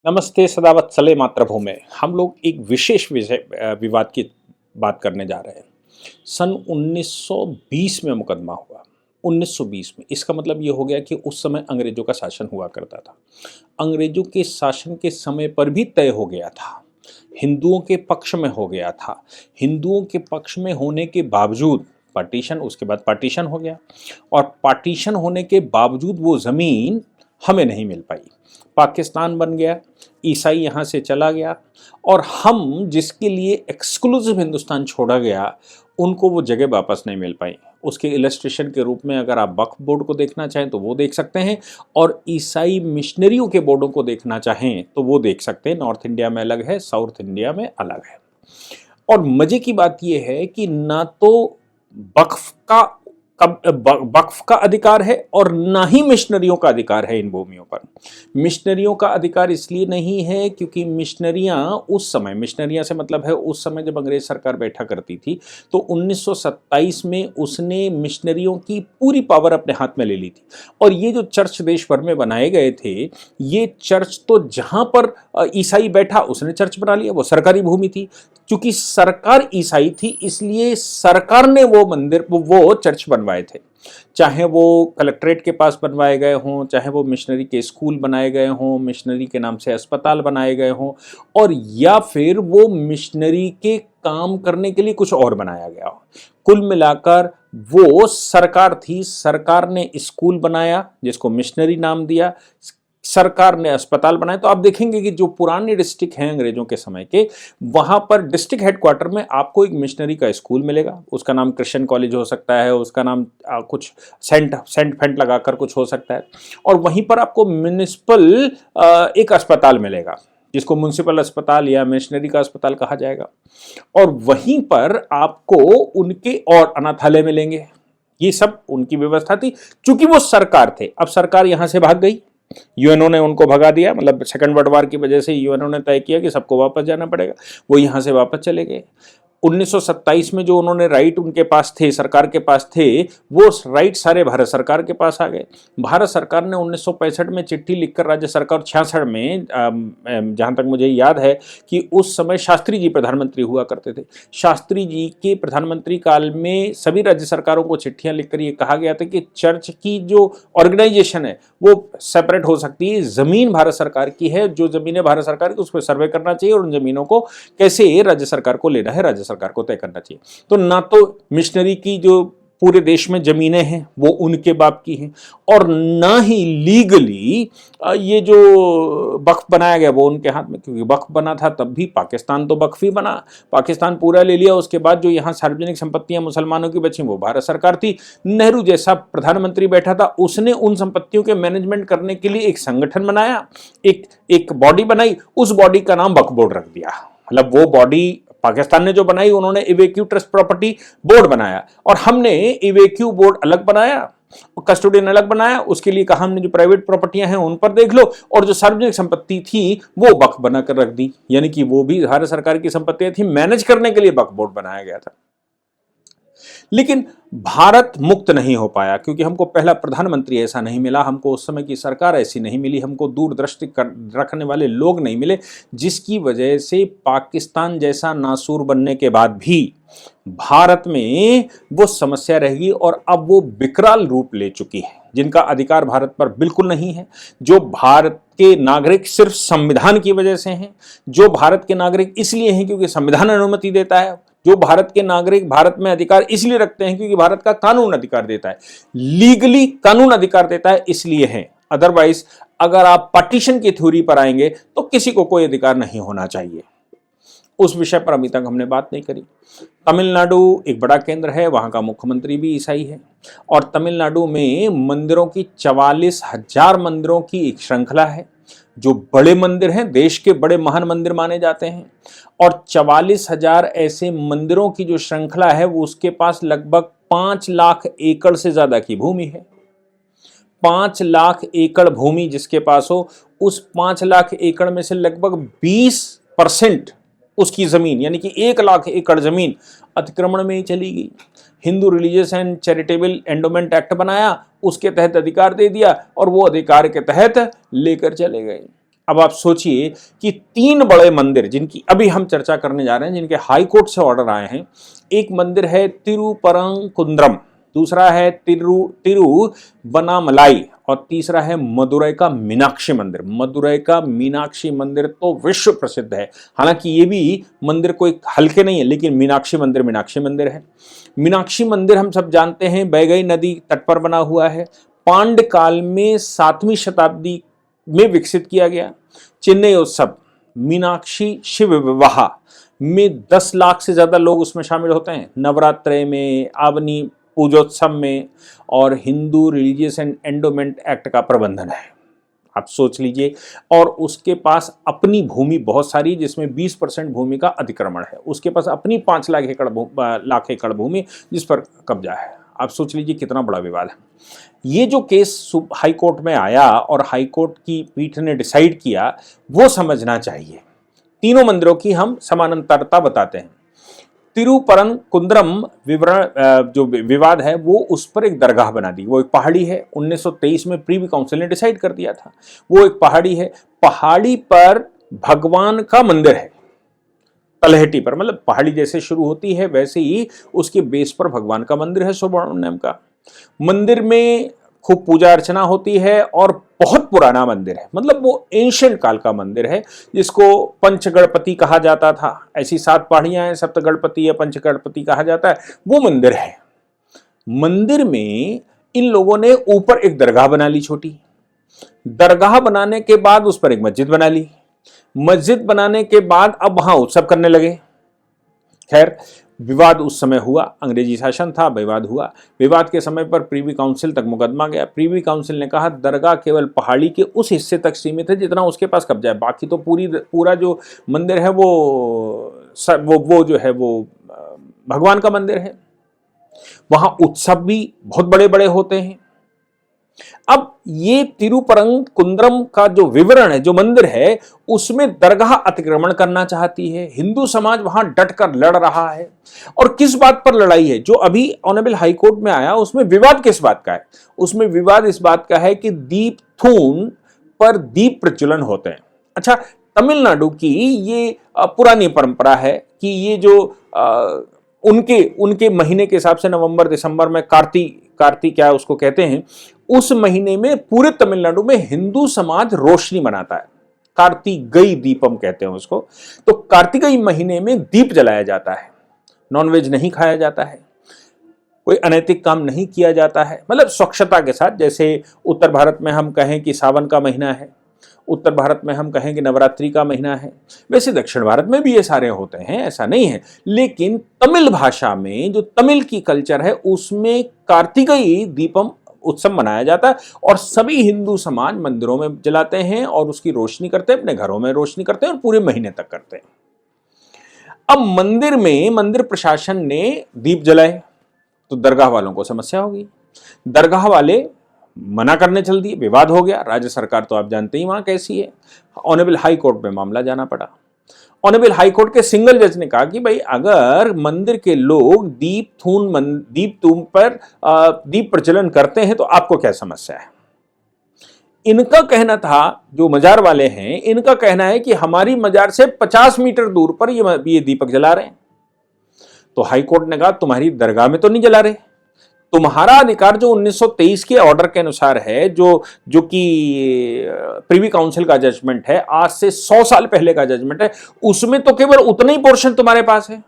नमस्ते सदावत्सले मातृभूमे। हम लोग एक विशेष विवाद की बात करने जा रहे हैं। सन 1920 में मुकदमा हुआ। 1920 में इसका मतलब ये हो गया कि उस समय अंग्रेजों का शासन हुआ करता था। अंग्रेजों के शासन के समय पर भी तय हो गया था, हिंदुओं के पक्ष में हो गया था। हिंदुओं के पक्ष में होने के बावजूद पार्टीशन, उसके बाद पार्टीशन हो गया और पार्टीशन होने के बावजूद वो ज़मीन हमें नहीं मिल पाई। पाकिस्तान बन गया, ईसाई यहाँ से चला गया और हम जिसके लिए एक्सक्लूसिव हिंदुस्तान छोड़ा गया उनको वो जगह वापस नहीं मिल पाई। उसके इलस्ट्रेशन के रूप में अगर आप वक्फ बोर्ड को देखना चाहें तो वो देख सकते हैं और ईसाई मिशनरियों के बोर्डों को देखना चाहें तो वो देख सकते हैं। नॉर्थ इंडिया में अलग है, साउथ इंडिया में अलग है। और मजे की बात यह है कि ना तो वक्फ का वक्फ का अधिकार है और ना ही मिशनरियों का अधिकार है इन भूमियों पर। मिशनरियों का अधिकार इसलिए नहीं है क्योंकि मिशनरियां उस समय, मिशनरियां से मतलब है उस समय जब अंग्रेज सरकार बैठा करती थी तो 1927 में उसने मिशनरियों की पूरी पावर अपने हाथ में ले ली थी। और ये जो चर्च देश भर में बनाए गए थे, ये चर्च तो जहां पर ईसाई बैठा उसने चर्च बना लिया, वो सरकारी भूमि थी। क्योंकि सरकार ईसाई थी इसलिए सरकार ने वो मंदिर, वो चर्च बनवाए थे। चाहे वो कलेक्ट्रेट के पास बनवाए गए हों, चाहे वो मिशनरी के स्कूल बनाए गए हों, मिशनरी के नाम से अस्पताल बनाए गए हों, और या फिर वो मिशनरी के काम करने के लिए कुछ और बनाया गया हो। कुल मिलाकर वो सरकार थी, सरकार ने स्कूल बनाया जिसको मिशनरी नाम दिया, सरकार ने अस्पताल बनाए। तो आप देखेंगे कि जो पुराने डिस्ट्रिक्ट हैं अंग्रेजों के समय के, वहां पर डिस्ट्रिक्ट हेडक्वार्टर में आपको एक मिशनरी का स्कूल मिलेगा। उसका नाम क्रिश्चियन कॉलेज हो सकता है, उसका नाम कुछ सेंट फेंट लगाकर कुछ हो सकता है। और वहीं पर आपको म्युनिसिपल एक अस्पताल मिलेगा जिसको म्युनिसिपल अस्पताल या मिशनरी का अस्पताल कहा जाएगा। और वहीं पर आपको उनके और अनाथालय मिलेंगे। ये सब उनकी व्यवस्था थी। चूंकि वो सरकार थे, अब सरकार यहां से भाग गई, यूएनओ ने उनको भगा दिया। मतलब सेकंड वर्ल्ड वॉर की वजह से यूएनओ ने तय किया कि सबको वापस जाना पड़ेगा। वो यहाँ से वापस चले गए। 1927 में जो उन्होंने राइट उनके पास थे, सरकार के पास थे, वो राइट सारे भारत सरकार के पास आ गए। भारत सरकार ने 1965 में चिट्ठी लिखकर राज्य सरकार, 66 में जहाँ तक मुझे याद है कि उस समय शास्त्री जी प्रधानमंत्री हुआ करते थे। शास्त्री जी के प्रधानमंत्री काल में सभी राज्य सरकारों को चिट्ठियां लिखकर ये कहा गया था कि चर्च की जो ऑर्गेनाइजेशन है वो सेपरेट हो सकती है। ज़मीन भारत सरकार की है, जो ज़मीनें भारत सरकार की उस पर सर्वे करना चाहिए और उन ज़मीनों को कैसे राज्य सरकार को लेना है राज्य सरकार को तय करना चाहिए। तो ना तो मिशनरी की जो पूरे देश में जमीनें हैं वो उनके बाप की हैं और ना ही लीगली ये जो वक्फ बनाया गया वो उनके हाथ में। क्योंकि वक्फ बना था तब भी पाकिस्तान तो वक्फ ही बना, पाकिस्तान पूरा ले लिया। उसके बाद जो यहाँ सार्वजनिक संपत्तियां मुसलमानों की बची वो भारत सरकार थी। नेहरू जैसा प्रधानमंत्री बैठा था, उसने उन संपत्तियों के मैनेजमेंट करने के लिए एक संगठन बनाया, एक बॉडी बनाई, उस बॉडी का नाम वक्फ बोर्ड रख दिया। मतलब वो बॉडी पाकिस्तान ने जो बनाई, उन्होंने इवेक्यू ट्रस्ट प्रॉपर्टी बोर्ड बनाया और हमने इवेक्यू बोर्ड अलग बनाया, कस्टोडियन अलग बनाया। उसके लिए कहा हमने जो प्राइवेट प्रॉपर्टियां हैं उन पर देख लो, और जो सार्वजनिक संपत्ति थी वो वक्फ बनाकर रख दी। यानी कि वो भी भारत सरकार की संपत्तियां थी, मैनेज करने के लिए वक्फ बोर्ड बनाया गया था। लेकिन भारत मुक्त नहीं हो पाया क्योंकि हमको पहला प्रधानमंत्री ऐसा नहीं मिला, हमको उस समय की सरकार ऐसी नहीं मिली, हमको दूरदृष्टि रखने वाले लोग नहीं मिले, जिसकी वजह से पाकिस्तान जैसा नासूर बनने के बाद भी भारत में वो समस्या रहेगी। और अब वो विकराल रूप ले चुकी है, जिनका अधिकार भारत पर बिल्कुल नहीं है, जो भारत के नागरिक सिर्फ संविधान की वजह से हैं, जो भारत के नागरिक इसलिए हैं क्योंकि संविधान अनुमति देता है, जो भारत के नागरिक भारत में अधिकार इसलिए रखते हैं क्योंकि भारत का कानून अधिकार देता है, लीगली कानून अधिकार देता है, इसलिए है। अदरवाइज अगर आप पार्टीशन की थ्योरी पर आएंगे तो किसी को कोई अधिकार नहीं होना चाहिए। उस विषय पर अभी तक हमने बात नहीं करी। तमिलनाडु एक बड़ा केंद्र है, वहां का मुख्यमंत्री भी ईसाई है और तमिलनाडु में मंदिरों की 44,000 मंदिरों की एक श्रृंखला है। जो बड़े मंदिर हैं, देश के बड़े महान मंदिर माने जाते हैं, और 44,000 ऐसे मंदिरों की जो श्रृंखला है वो उसके पास लगभग 5 लाख एकड़ से ज्यादा की भूमि है। 5 लाख एकड़ भूमि जिसके पास हो, उस 5 लाख एकड़ में से लगभग 20% उसकी जमीन, यानी कि 1 लाख एकड़ जमीन अतिक्रमण में ही चली गई। Hindu religious and charitable endowment act बनाया, उसके तहत अधिकार दे दिया और वो अधिकार के तहत लेकर चले गए। अब आप सोचिए कि 3 बड़े मंदिर जिनकी अभी हम चर्चा करने जा रहे हैं, जिनके हाई कोर्ट से ऑर्डर आए हैं। एक मंदिर है तिरुपरंकुंद्रम, दूसरा है तिरुवन्नामलाई और तीसरा है मदुरई का मीनाक्षी मंदिर। मदुरई का मीनाक्षी मंदिर तो विश्व प्रसिद्ध है। हालांकि ये भी मंदिर कोई हल्के नहीं है, लेकिन मीनाक्षी मंदिर है। मीनाक्षी मंदिर हम सब जानते हैं बैगई नदी तट पर बना हुआ है। पांड्य काल में 7वीं शताब्दी में विकसित किया गया। चेन्नई उत्सव, मीनाक्षी शिव विवाह में 10 लाख से ज्यादा लोग उसमें शामिल होते हैं। नवरात्रे में, आवनी पूजोत्सव में, और Hindu religious and endowment act का प्रबंधन है। आप सोच लीजिए। और उसके पास अपनी भूमि बहुत सारी, जिसमें 20% भूमि का अतिक्रमण है। उसके पास अपनी 5 लाख एकड़ भूमि जिस पर कब्जा है। आप सोच लीजिए कितना बड़ा विवाद है। ये जो केस हाई कोर्ट में आया और हाई कोर्ट की पीठ ने डिसाइड किया, वो समझना चाहिए। तीनों मंदिरों की हम समानांतरता बताते हैं। तिरुपरंकुंद्रम जो विवाद है वो उस पर एक दरगाह बना दी। वो एक पहाड़ी है, 1923 में प्रीवी काउंसिल ने डिसाइड कर दिया था। वो एक पहाड़ी है, पहाड़ी पर भगवान का मंदिर है। तलहटी पर, मतलब पहाड़ी जैसे शुरू होती है वैसे ही उसके बेस पर भगवान का मंदिर है, सुब्रमण्यम का। मंदिर में खूब पूजा अर्चना होती है और बहुत पुराना मंदिर है, मतलब वो एंशिएंट काल का मंदिर है, जिसको पंचगणपति कहा जाता था। ऐसी 7 पहाड़ियां हैं, सप्तगणपति या पंचगणपति कहा जाता है, वो मंदिर है। मंदिर में इन लोगों ने ऊपर एक दरगाह बना ली, छोटी दरगाह बनाने के बाद उस पर एक मस्जिद बना ली। मस्जिद बनाने के बाद अब वहां उत्सव करने लगे। खैर, विवाद उस समय हुआ, अंग्रेजी शासन था, विवाद हुआ। विवाद के समय पर प्रीवी काउंसिल तक मुकदमा गया। प्रीवी काउंसिल ने कहा दरगाह केवल पहाड़ी के उस हिस्से तक सीमित है जितना उसके पास कब्जा है, बाकी तो पूरा जो मंदिर है वो जो है वो भगवान का मंदिर है। वहां उत्सव भी बहुत बड़े बड़े होते हैं। अब ये तिरुपरंकुंद्रम का जो विवरण है, जो मंदिर है, उसमें दरगाह अतिक्रमण करना चाहती है। हिंदू समाज वहां डटकर लड़ रहा है। और किस बात पर लड़ाई है? जो अभी ऑनरेबल हाई कोर्ट में आया, उसमें विवाद किस बात का है? उसमें विवाद इस बात का है कि दीप थून पर दीप प्रज्वलन होते हैं। अच्छा, तमिलनाडु की ये पुरानी परंपरा है कि ये जो उनके महीने के हिसाब से नवंबर दिसंबर में कार्तिक क्या उसको कहते हैं, उस महीने में पूरे तमिलनाडु में हिंदू समाज रोशनी मनाता है। कार्तिकई दीपम कहते हैं उसको। तो कार्तिकई महीने में दीप जलाया जाता है, नॉनवेज नहीं खाया जाता है, कोई अनैतिक काम नहीं किया जाता है, मतलब स्वच्छता के साथ। जैसे उत्तर भारत में हम कहें कि सावन का महीना है, उत्तर भारत में हम कहें कि नवरात्रि का महीना है, वैसे दक्षिण भारत में भी ये सारे होते हैं, ऐसा नहीं है। लेकिन तमिल भाषा में, जो तमिल की कल्चर है, उसमें कार्तिकई दीपम उत्सव मनाया जाता है और सभी हिंदू समाज मंदिरों में जलाते हैं और उसकी रोशनी करते हैं, अपने घरों में रोशनी करते हैं और पूरे महीने तक करते हैं। अब मंदिर प्रशासन ने दीप जलाए तो दरगाह वालों को समस्या होगी। दरगाह वाले मना करने चल दिए, विवाद हो गया। राज्य सरकार तो आप जानते ही वहां कैसी है। ऑनरेबल हाई कोर्ट में मामला जाना पड़ा। ऑनरेबल हाई कोर्ट के सिंगल जज ने कहा कि भाई अगर मंदिर के लोग दीप तुम पर दीप प्रज्वलन करते हैं तो आपको क्या समस्या है? इनका कहना था, जो मजार वाले हैं, इनका कहना है कि हमारी मजार से 50 मीटर दूर पर ये दीपक जला रहे हैं। तो हाई कोर्ट ने कहा तुम्हारी दरगाह में तो नहीं जला रहे, तुम्हारा अधिकार जो 1923 के ऑर्डर के अनुसार है, जो कि प्रीवी काउंसिल का जजमेंट है, आज से 100 साल पहले का जजमेंट है, उसमें तो केवल उतना ही पोर्शन तुम्हारे पास है,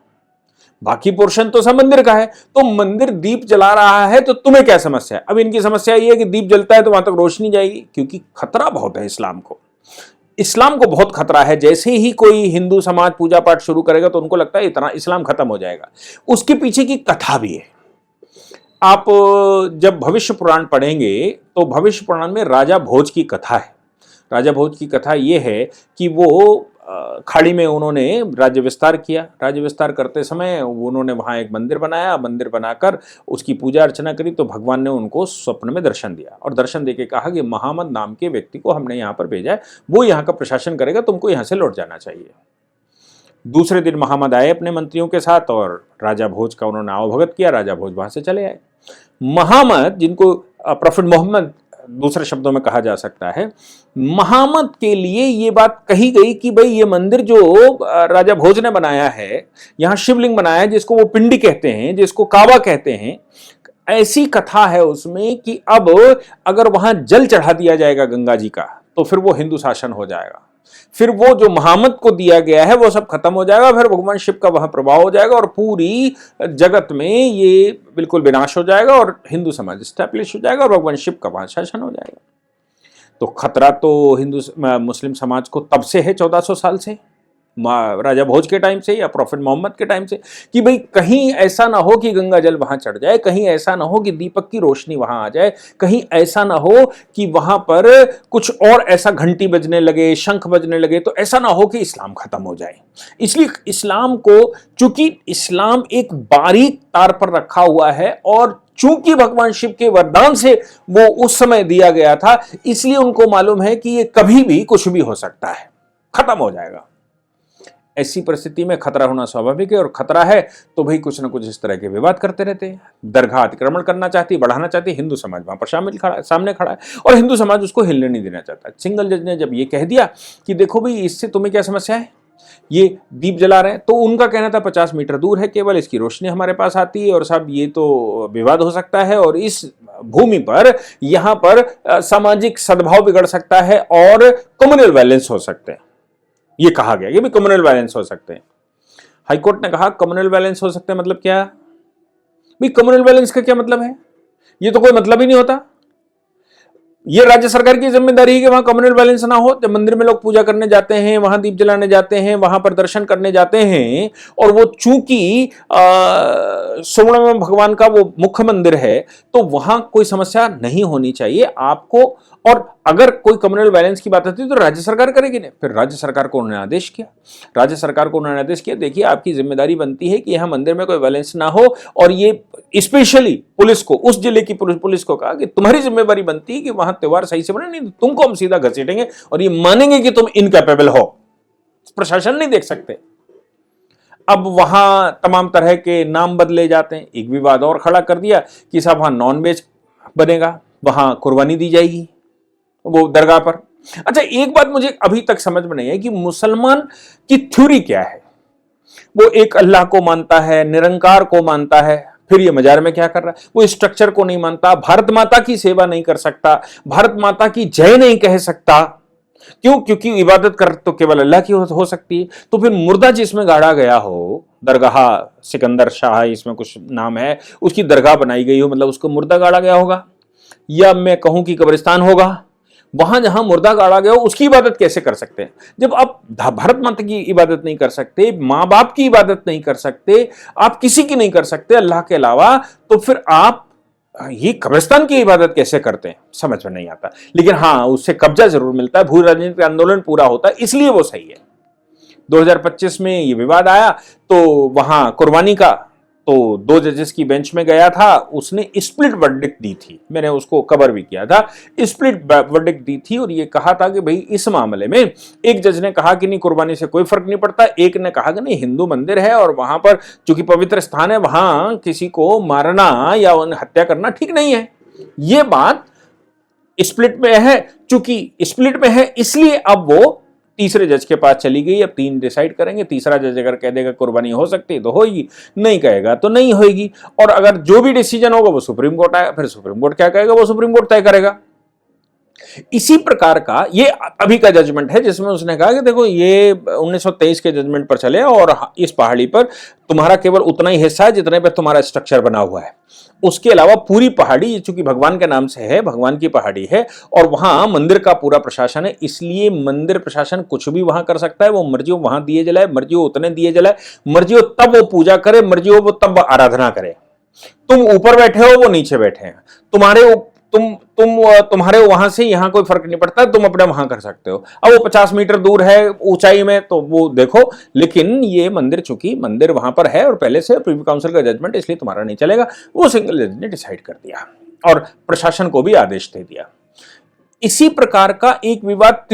बाकी पोर्शन तो सब मंदिर का है। तो मंदिर दीप जला रहा है तो तुम्हें क्या समस्या है? अब इनकी समस्या ये है कि दीप जलता है तो वहां तक रोशनी जाएगी, क्योंकि खतरा बहुत है इस्लाम को बहुत खतरा है। जैसे ही कोई हिंदू समाज पूजा पाठ शुरू करेगा तो उनको लगता है इतना इस्लाम खत्म हो जाएगा। उसके पीछे की कथा भी है। आप जब भविष्य पुराण पढ़ेंगे तो भविष्य पुराण में राजा भोज की कथा है। राजा भोज की कथा यह है कि वो खाड़ी में उन्होंने राज्य विस्तार किया। राज्य विस्तार करते समय उन्होंने वहाँ एक मंदिर बनाया, मंदिर बनाकर उसकी पूजा अर्चना करी तो भगवान ने उनको स्वप्न में दर्शन दिया और दर्शन देके कहा कि महामद नाम के व्यक्ति को हमने यहाँ पर भेजा है, वो यहाँ का प्रशासन करेगा, तुमको यहाँ से लौट जाना चाहिए। दूसरे दिन महामद आए अपने मंत्रियों के साथ और राजा भोज का उन्होंने आवभगत किया। राजा भोज वहाँ से चले आए। महामद, जिनको प्रॉफिट मोहम्मद दूसरे शब्दों में कहा जा सकता है, महामत के लिए ये बात कही गई कि भाई ये मंदिर जो राजा भोज ने बनाया है, यहाँ शिवलिंग बनाया है जिसको वो पिंडी कहते हैं, जिसको काबा कहते हैं, ऐसी कथा है उसमें कि अब अगर वहां जल चढ़ा दिया जाएगा गंगा जी का तो फिर वो हिंदू शासन हो जाएगा, फिर वो जो महामत को दिया गया है वो सब खत्म हो जाएगा, फिर भगवान शिव का वहां प्रभाव हो जाएगा और पूरी जगत में ये बिल्कुल विनाश हो जाएगा और हिंदू समाज स्टैब्लिश हो जाएगा और भगवान शिव का वहां शासन हो जाएगा। तो खतरा तो हिंदू मुस्लिम समाज को तब से है, 1400 साल से, राजा भोज के टाइम से या प्रॉफिट मोहम्मद के टाइम से, कि भाई कहीं ऐसा ना हो कि गंगा जल वहां चढ़ जाए, कहीं ऐसा ना हो कि दीपक की रोशनी वहां आ जाए, कहीं ऐसा ना हो कि वहां पर कुछ और ऐसा घंटी बजने लगे, शंख बजने लगे, तो ऐसा ना हो कि इस्लाम खत्म हो जाए। इसलिए इस्लाम को, चूंकि इस्लाम एक बारीक तार पर रखा हुआ है और चूंकि भगवान शिव के वरदान से वो उस समय दिया गया था, इसलिए उनको मालूम है कि ये कभी भी कुछ भी हो सकता है, खत्म हो जाएगा। ऐसी परिस्थिति में खतरा होना स्वाभाविक है और खतरा है तो भाई कुछ ना कुछ इस तरह के विवाद करते रहते हैं। दरगाह अतिक्रमण करना चाहती, बढ़ाना चाहती, हिंदू समाज वहां पर सामने खड़ा है और हिंदू समाज उसको हिलने नहीं देना चाहता। सिंगल जज ने जब ये कह दिया कि देखो भाई इससे तुम्हें क्या समस्या है, ये दीप जला रहे हैं, तो उनका कहना था 50 मीटर दूर है केवल, इसकी रोशनी हमारे पास आती है और साहब ये तो विवाद हो सकता है और इस भूमि पर यहां पर सामाजिक सद्भाव बिगड़ सकता है और कम्युनल वायलेंस हो सकते हैं। ये कहा गया कि भी कम्युनल वायलेंस हो सकते हैं। हाईकोर्ट ने कहा कम्युनल वायलेंस हो सकते हैं मतलब क्या भाई, कम्युनल वायलेंस का क्या मतलब है, ये तो कोई मतलब ही नहीं होता। ये राज्य सरकार की जिम्मेदारी है कि वहां कम्युनल वायलेंस ना हो। जब मंदिर में लोग पूजा करने जाते हैं, वहां दीप जलाने जाते हैं, वहां पर दर्शन करने जाते हैं और वो चूंकि सुब्रमण्य में भगवान का वो मुख्य मंदिर है तो वहां कोई समस्या नहीं होनी चाहिए आपको। और अगर कोई कम्युनल वायलेंस की बात आती है तो राज्य सरकार करेगी नहीं, फिर राज्य सरकार को उन्होंने आदेश किया, राज्य सरकार को उन्होंने आदेश किया देखिए आपकी जिम्मेदारी बनती है कि यहाँ मंदिर में कोई वायलेंस ना हो। और ये स्पेशली पुलिस को, उस जिले की पुलिस को कहा कि तुम्हारी जिम्मेदारी बनती है कि वहां त्योहार सही से बने, नहीं तो तुमको हम सीधा घसीटेंगे और ये मानेंगे कि तुम इनकैपेबल हो, प्रशासन नहीं देख सकते। अब वहां तमाम तरह के नाम बदले जाते हैं। एक विवाद और खड़ा कर दिया कि साहब वहां नॉन वेज बनेगा, वहां कुर्बानी दी जाएगी वो दरगाह पर। अच्छा एक बात मुझे अभी तक समझ में नहीं है कि मुसलमान की थ्योरी क्या है। वो एक अल्लाह को मानता है, निरंकार को मानता है, फिर ये मजार में क्या कर रहा है, वो स्ट्रक्चर को नहीं मानता, भारत माता की सेवा नहीं कर सकता, भारत माता की जय नहीं कह सकता। क्यों? क्योंकि इबादत कर तो केवल अल्लाह की हो सकती है। तो फिर मुर्दा जिसमें गाड़ा गया हो, दरगाह सिकंदर शाह इसमें कुछ नाम है, उसकी दरगाह बनाई गई हो, मतलब उसको मुर्दा गाड़ा गया होगा, या मैं कहूं कि कब्रिस्तान होगा। वहां जहां मुर्दा गाड़ा गया हो उसकी इबादत कैसे कर सकते हैं? जब आप भारत माता की इबादत नहीं कर सकते, मां बाप की इबादत नहीं कर सकते, आप किसी की नहीं कर सकते अल्लाह के अलावा, तो फिर आप ये कब्रिस्तान की इबादत कैसे करते हैं? समझ में नहीं आता। लेकिन हाँ, उससे कब्जा जरूर मिलता है, भू राजनीतिक आंदोलन पूरा होता है, इसलिए वो सही है। 2025 में ये विवाद आया तो वहां कुर्बानी का तो 2 जजेस की बेंच में गया था, उसने स्प्लिट वर्डिक्ट दी थी, मैंने उसको कवर भी किया था। स्प्लिट वर्डिक्ट दी थी और ये कहा था कि भाई इस मामले में एक जज ने कहा कि नहीं कुर्बानी से कोई फर्क नहीं पड़ता, एक ने कहा कि नहीं हिंदू मंदिर है और वहां पर चूंकि पवित्र स्थान है, वहां किसी को मारना या हत्या करना ठीक नहीं है। ये बात स्प्लिट में है, चूंकि स्प्लिट में है इसलिए अब वो तीसरे जज के पास चली गई। अब 3 डिसाइड करेंगे, तीसरा जज अगर कह देगा कुर्बानी हो सकती है तो होगी, नहीं कहेगा तो नहीं होगी। और अगर जो भी डिसीजन होगा वो सुप्रीम कोर्ट आएगा, फिर सुप्रीम कोर्ट क्या कहेगा वो सुप्रीम कोर्ट तय करेगा। इसी प्रकार का ये अभी का जजमेंट है जिसमें उसने कहा कि देखो ये 1923 के जजमेंट पर चले और इस पहाड़ी पर तुम्हारा केवल उतना ही हिस्सा है जितने पर तुम्हारा स्ट्रक्चर बना हुआ है, उसके अलावा पूरी पहाड़ी चूंकि भगवान के नाम से है, भगवान की पहाड़ी है और वहां मंदिर का पूरा प्रशासन है, इसलिए मंदिर प्रशासन कुछ भी वहां कर सकता है। वो मर्जी हो वहां दिए जलाए, मर्जी हो उतने दिए जलाए, मर्जी हो तब वो पूजा करे, मर्जी हो वो तब आराधना करे। तुम ऊपर बैठे हो, वो नीचे बैठे हैं, तुम्हारे वहां से यहां कोई फर्क नहीं पड़ता, तुम अपने वहां कर सकते हो। अब वो 50 मीटर दूर है ऊंचाई में तो वो देखो, लेकिन ये मंदिर चूंकि मंदिर वहां पर है और पहले से प्रीवी काउंसिल का जजमेंट, इसलिए तुम्हारा नहीं चलेगा। वो सिंगल जज ने डिसाइड कर दिया और प्रशासन को भी आदेश दे दिया। इसी प्रकार का एक विवाद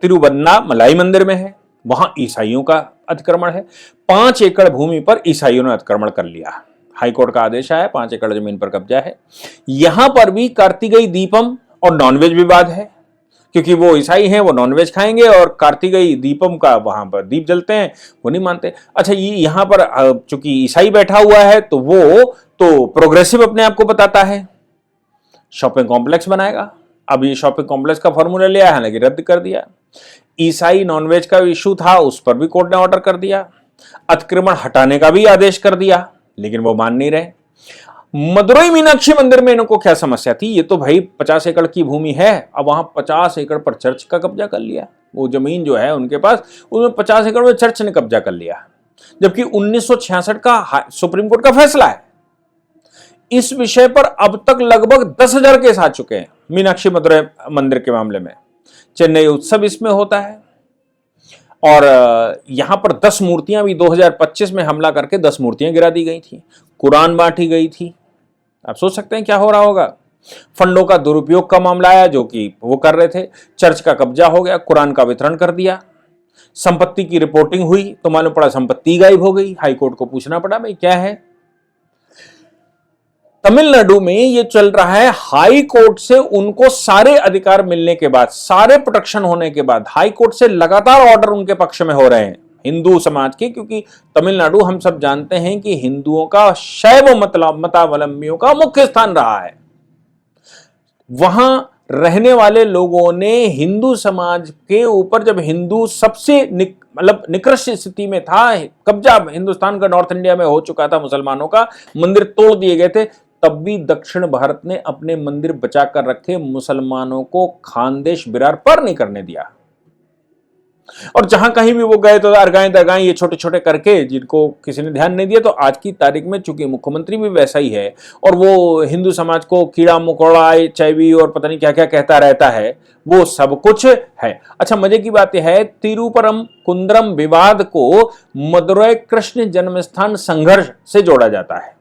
तिरुवन्नामलाई मंदिर में है, वहां ईसाइयों का अतिक्रमण है। 5 एकड़ भूमि पर ईसाइयों ने अतिक्रमण कर लिया। हाईकोर्ट का आदेश आया, 5 एकड़ जमीन पर कब्जा है। यहां पर भी कार्तिकेय दीपम और नॉनवेज विवाद है, क्योंकि वो ईसाई हैं, वो नॉनवेज खाएंगे और कार्तिकेय दीपम का वहां पर दीप जलते हैं, वो नहीं मानते। अच्छा, ये यहां पर चूंकि ईसाई बैठा हुआ है तो वो तो प्रोग्रेसिव अपने आप को बताता है, शॉपिंग कॉम्प्लेक्स बनाएगा। अब ये शॉपिंग कॉम्प्लेक्स का फॉर्मूला लिया है, हालांकि रद्द कर दिया। ईसाई नॉनवेज का इशू था, उस पर भी कोर्ट ने ऑर्डर कर दिया। अतिक्रमण हटाने का भी आदेश कर दिया, लेकिन वो मान नहीं रहे। मदुरई मीनाक्षी मंदिर में इनको क्या समस्या थी? ये तो भाई 50 एकड़ की भूमि है, अब वहां 50 एकड़ पर चर्च का कब्जा कर लिया। वो जमीन जो है उनके पास, उसमें 50 एकड़ में चर्च ने कब्जा कर लिया, जबकि 1966 का सुप्रीम कोर्ट का फैसला है। इस विषय पर अब तक लगभग 10,000 केस आ चुके हैं मीनाक्षी मदुरई मंदिर के मामले में। चेन्नई उत्सव इसमें होता है, और यहां पर 10 मूर्तियां भी 2025 में हमला करके 10 मूर्तियां गिरा दी गई थी, कुरान बांटी गई थी। आप सोच सकते हैं क्या हो रहा होगा। फंडों का दुरुपयोग का मामला आया, जो कि वो कर रहे थे। चर्च का कब्जा हो गया, कुरान का वितरण कर दिया। संपत्ति की रिपोर्टिंग हुई तो मालूम पड़ा संपत्ति गायब हो गई। हाईकोर्ट को पूछना पड़ा भाई क्या है। तमिलनाडु में ये चल रहा है, हाई कोर्ट से उनको सारे अधिकार मिलने के बाद, सारे प्रोटेक्शन होने के बाद, हाई कोर्ट से लगातार ऑर्डर उनके पक्ष में हो रहे हैं हिंदू समाज के, क्योंकि तमिलनाडु हम सब जानते हैं कि हिंदुओं का, शैव मतावलंबियों का मुख्य स्थान रहा है। वहां रहने वाले लोगों ने हिंदू समाज के ऊपर, जब हिंदू सबसे मतलब निकृष्ट स्थिति में था, कब्जा हिंदुस्तान का नॉर्थ इंडिया में हो चुका था मुसलमानों का, मंदिर तोड़ दिए गए थे, तब भी दक्षिण भारत ने अपने मंदिर बचा कर रखे, मुसलमानों को खानदेश बिरार पर नहीं करने दिया। और जहां कहीं भी वो गए तो अरगाएं दरगाएं ये छोटे छोटे करके, जिनको किसी ने ध्यान नहीं दिया। तो आज की तारीख में चूंकि मुख्यमंत्री भी वैसा ही है और वो हिंदू समाज को कीड़ा मकोड़ा HIV और पता नहीं क्या क्या कहता रहता है, वो सब कुछ है। अच्छा, मजे की बात यह है, तिरुपरम कुंद्रम विवाद को मदुरई कृष्ण जन्मस्थान संघर्ष से जोड़ा जाता है।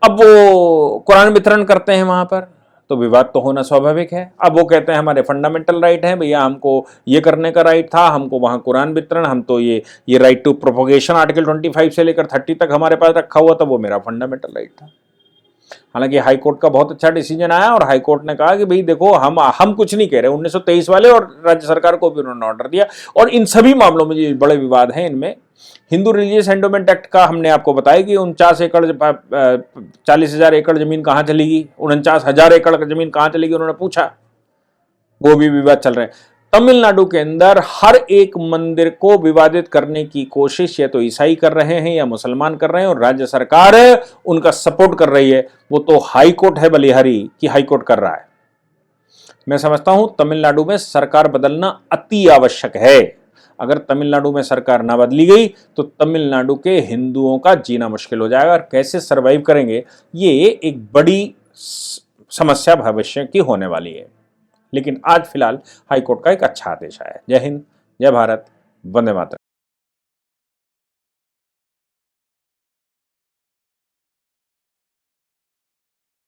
अब वो कुरान वितरण करते हैं वहां पर, तो विवाद तो होना स्वाभाविक है। अब वो कहते हैं हमारे फंडामेंटल राइट है भैया, हमको ये करने का राइट था, हमको वहां कुरान वितरण, हम तो ये राइट टू प्रोपोगेशन आर्टिकल 25 से लेकर 30 तक हमारे पास रखा हुआ था, वो मेरा फंडामेंटल राइट था। हालांकि हाई कोर्ट का बहुत अच्छा डिसीजन आया और हाई कोर्ट ने कहा कि भाई देखो, हम कुछ नहीं कह रहे। 1923 वाले और राज्य सरकार को भी उन्होंने ऑर्डर दिया। और इन सभी मामलों में जो बड़े विवाद हैं, इनमें हिंदू रिलीजियस एंडोमेंट एक्ट का हमने आपको बताया कि 40,000 एकड़ जमीन कहां चलेगी, 49,000 एकड़ जमीन कहां चलेगी, उन्होंने पूछा। वो भी विवाद चल रहे हैं। तमिलनाडु के अंदर हर एक मंदिर को विवादित करने की कोशिश या तो ईसाई कर रहे हैं या मुसलमान कर रहे हैं, और राज्य सरकार उनका सपोर्ट कर रही है। वो तो हाई कोर्ट है बलिहारी कि हाई कोर्ट कर रहा है। मैं समझता हूं तमिलनाडु में सरकार बदलना अति आवश्यक है। अगर तमिलनाडु में सरकार ना बदली गई तो तमिलनाडु के हिंदुओं का जीना मुश्किल हो जाएगा, और कैसे सरवाइव करेंगे ये एक बड़ी समस्या भविष्य की होने वाली है। लेकिन आज फिलहाल हाईकोर्ट का एक अच्छा आदेश आया है। जय हिंद, जय भारत, वंदे मातरम।